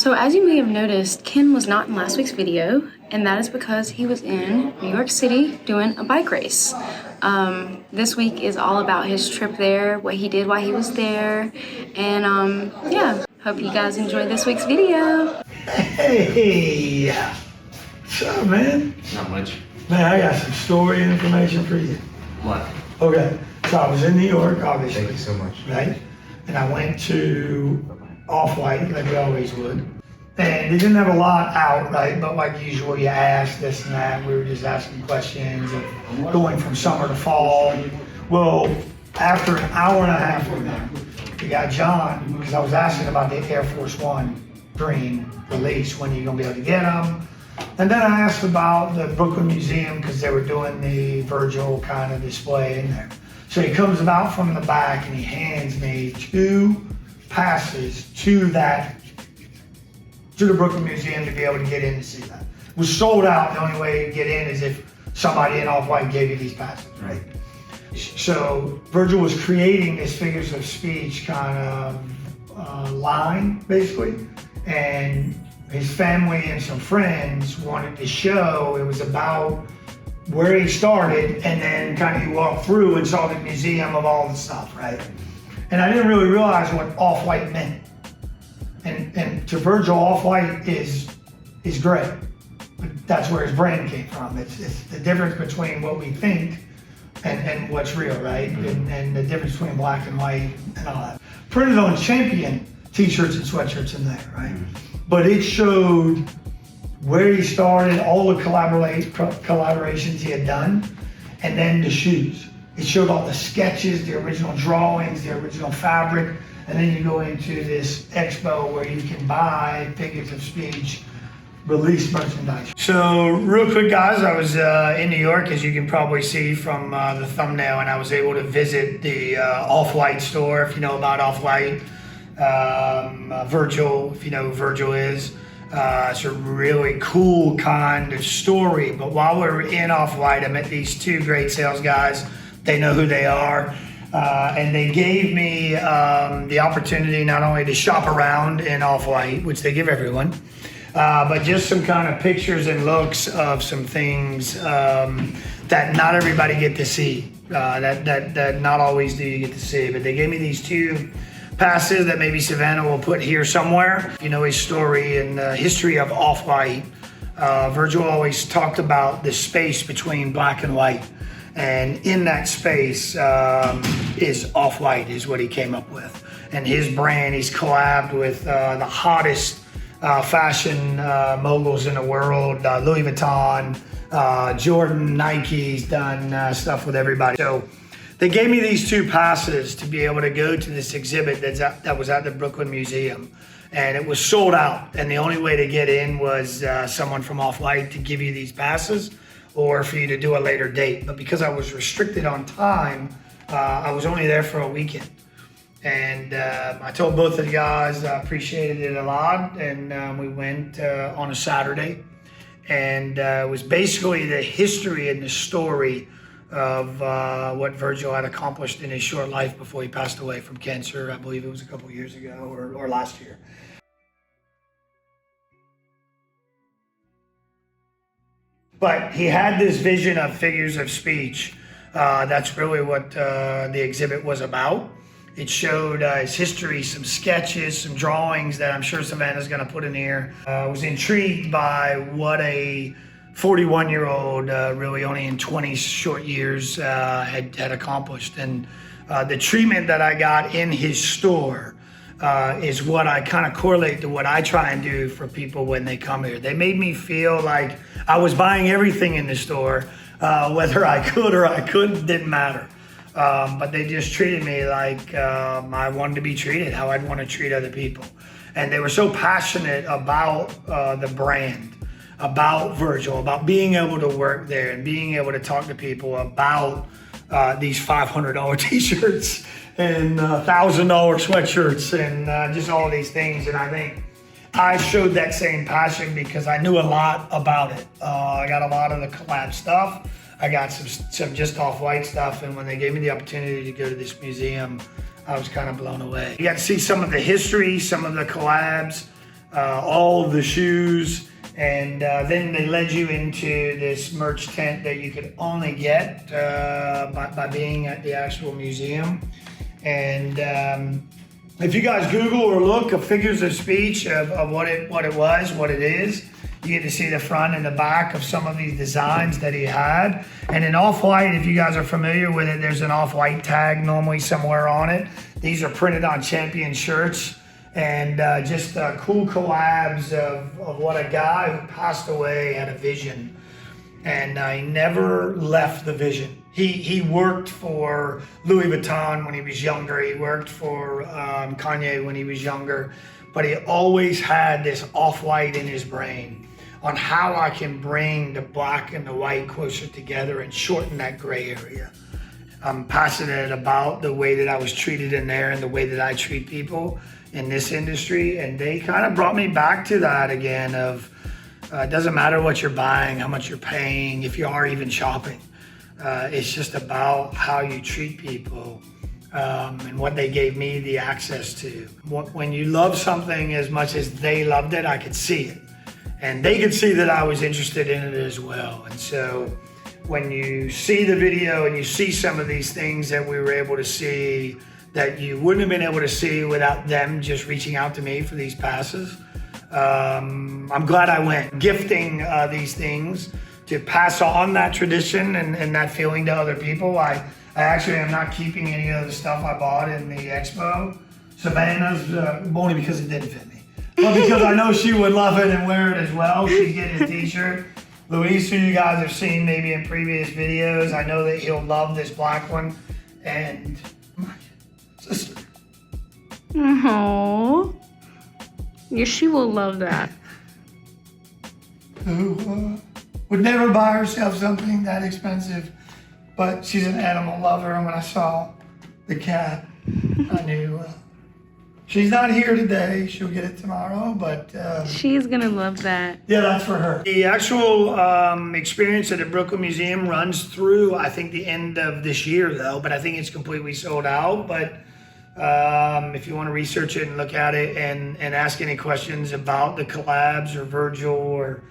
So as you may have noticed, Ken was not in last week's video, and that is because he was in New York City doing a bike race. This week is all about his trip there, what he did while he was there, and yeah, hope you guys enjoy this week's video. Hey, what's up, man? Not much. Man, I got some story and information for you. What? Okay, so I was in New York, obviously. Thank you so much. Right? And I went to Off-White, like we always would. And they didn't have a lot out, right? But like usual, you ask this and that. We were just asking questions of going from summer to fall. Well, after an hour and a half with them, we got John, because I was asking about the Air Force One Green release, when are you gonna be able to get them? And then I asked about the Brooklyn Museum, because they were doing the Virgil kind of display in there. So he comes about from the back and he hands me 2 passes to the Brooklyn Museum to be able to get in to see that. It was sold out. The only way to get in is if somebody in Off-White gave you these passes, right? So Virgil was creating this figures of speech kind of line, basically, and his family and some friends wanted to show. It was about where he started, and then kind of he walked through and saw the museum of all the stuff, right? And I didn't really realize what Off-White meant. And to Virgil, Off-White is great. But that's where his brand came from. It's the difference between what we think and what's real, right? And the difference between black and white and all that. Printed on Champion t-shirts and sweatshirts in there, right? But it showed where he started, all the collaborations he had done, and then the shoes. It showed all the sketches, the original drawings, the original fabric, and then you go into this expo where you can buy figures of speech, released merchandise. So real quick, guys, I was in New York, as you can probably see from the thumbnail, and I was able to visit the Off-White store, if you know about Off-White. Virgil, if you know who Virgil is. It's a really cool kind of story. But while we were in Off-White, I met these 2 great sales guys. They know who they are. And they gave me the opportunity not only to shop around in Off-White, which they give everyone, but just some kind of pictures and looks of some things that not everybody get to see, that not always do you get to see. But they gave me these 2 passes that maybe Savannah will put here somewhere. If you know his story and the history of Off-White, Virgil always talked about the space between black and white. And in that space is Off-White, is what he came up with. And his brand, he's collabed with the hottest fashion moguls in the world, Louis Vuitton, Jordan, Nike's done stuff with everybody. So they gave me these 2 passes to be able to go to this exhibit that was at the Brooklyn Museum. And it was sold out. And the only way to get in was someone from Off-White to give you these passes, or for you to do a later date. But because I was restricted on time, I was only there for a weekend. And I told both of the guys I appreciated it a lot, and we went on a Saturday. And it was basically the history and the story of what Virgil had accomplished in his short life before he passed away from cancer. I believe it was a couple years ago or last year. But he had this vision of figures of speech. That's really what the exhibit was about. It showed his history, some sketches, some drawings that I'm sure Savannah's gonna put in here. I was intrigued by what a 41-year-old, really only in 20 short years, had accomplished. And the treatment that I got in his store is what I kind of correlate to what I try and do for people when they come here. They made me feel like I was buying everything in the store, whether I could or I couldn't, didn't matter. But they just treated me like I wanted to be treated, how I'd want to treat other people. And they were so passionate about the brand, about Virgil, about being able to work there and being able to talk to people about these $500 t-shirts and $1,000 sweatshirts and just all these things. And I think I showed that same passion because I knew a lot about it. I got a lot of the collab stuff. I got some just Off-White stuff. And when they gave me the opportunity to go to this museum, I was kind of blown away. You got to see some of the history, some of the collabs, all of the shoes, and then they led you into this merch tent that you could only get by being at the actual museum. And if you guys Google or look at figures of speech of what it is, you get to see the front and the back of some of these designs that he had. And in off-white, if you guys are familiar with it, there's an off-white tag normally somewhere on it. These are printed on Champion shirts, and just cool collabs of what a guy who passed away had a vision. And he never left the vision. He worked for Louis Vuitton when he was younger. He worked for Kanye when he was younger. But he always had this off-white in his brain on how I can bring the black and the white closer together and shorten that gray area. I'm passionate about the way that I was treated in there and the way that I treat people in this industry. And they kind of brought me back to that again of, it doesn't matter what you're buying, how much you're paying, if you are even shopping. It's just about how you treat people and what they gave me the access to. When you love something as much as they loved it, I could see it. And they could see that I was interested in it as well. And so when you see the video and you see some of these things that we were able to see that you wouldn't have been able to see without them just reaching out to me for these passes, I'm glad I went. Gifting these things to pass on that tradition and that feeling to other people. I actually am not keeping any of the stuff I bought in the expo. Savannah's only because it didn't fit me. But because I know she would love it and wear it as well. She's getting a t-shirt. Luis, who you guys have seen maybe in previous videos, I know that he'll love this black one. And my sister. Oh, yeah, she will love that. Who would never buy herself something that expensive, but she's an animal lover. And when I saw the cat, I knew she's not here today. She'll get it tomorrow, but She's gonna love that. yeah, that's for her. The actual experience at the Brooklyn Museum runs through, I think, the end of this year, though. But I think it's completely sold out. But if you want to research it and look at it and ask any questions about the collabs or Virgil or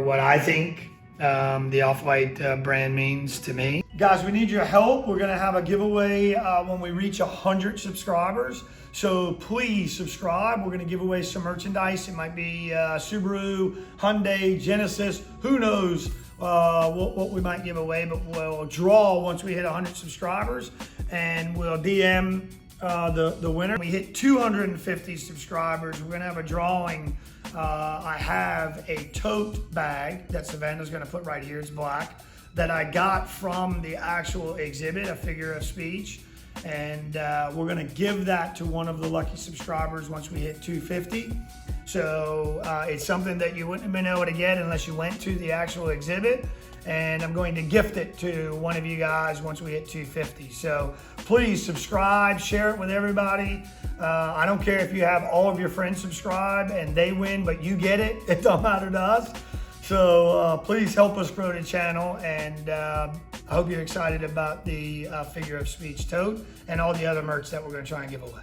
what I think the Off-White brand means to me. Guys, we need your help. We're gonna have a giveaway when we reach 100 subscribers. So please subscribe. We're gonna give away some merchandise. It might be Subaru, Hyundai, Genesis, who knows what we might give away, but we'll draw once we hit 100 subscribers, and we'll DM the winner. We hit 250 subscribers. We're gonna have a drawing. I have a tote bag that Savannah's gonna put right here. It's black, that I got from the actual exhibit, a figure of speech. And we're gonna give that to one of the lucky subscribers once we hit 250. So it's something that you wouldn't have been able to get unless you went to the actual exhibit. And I'm going to gift it to one of you guys once we hit 250. So please subscribe, share it with everybody. I don't care if you have all of your friends subscribe and they win, but you get it. It don't matter to us. So please help us grow the channel, and I hope you're excited about the figure of speech tote and all the other merch that we're going to try and give away.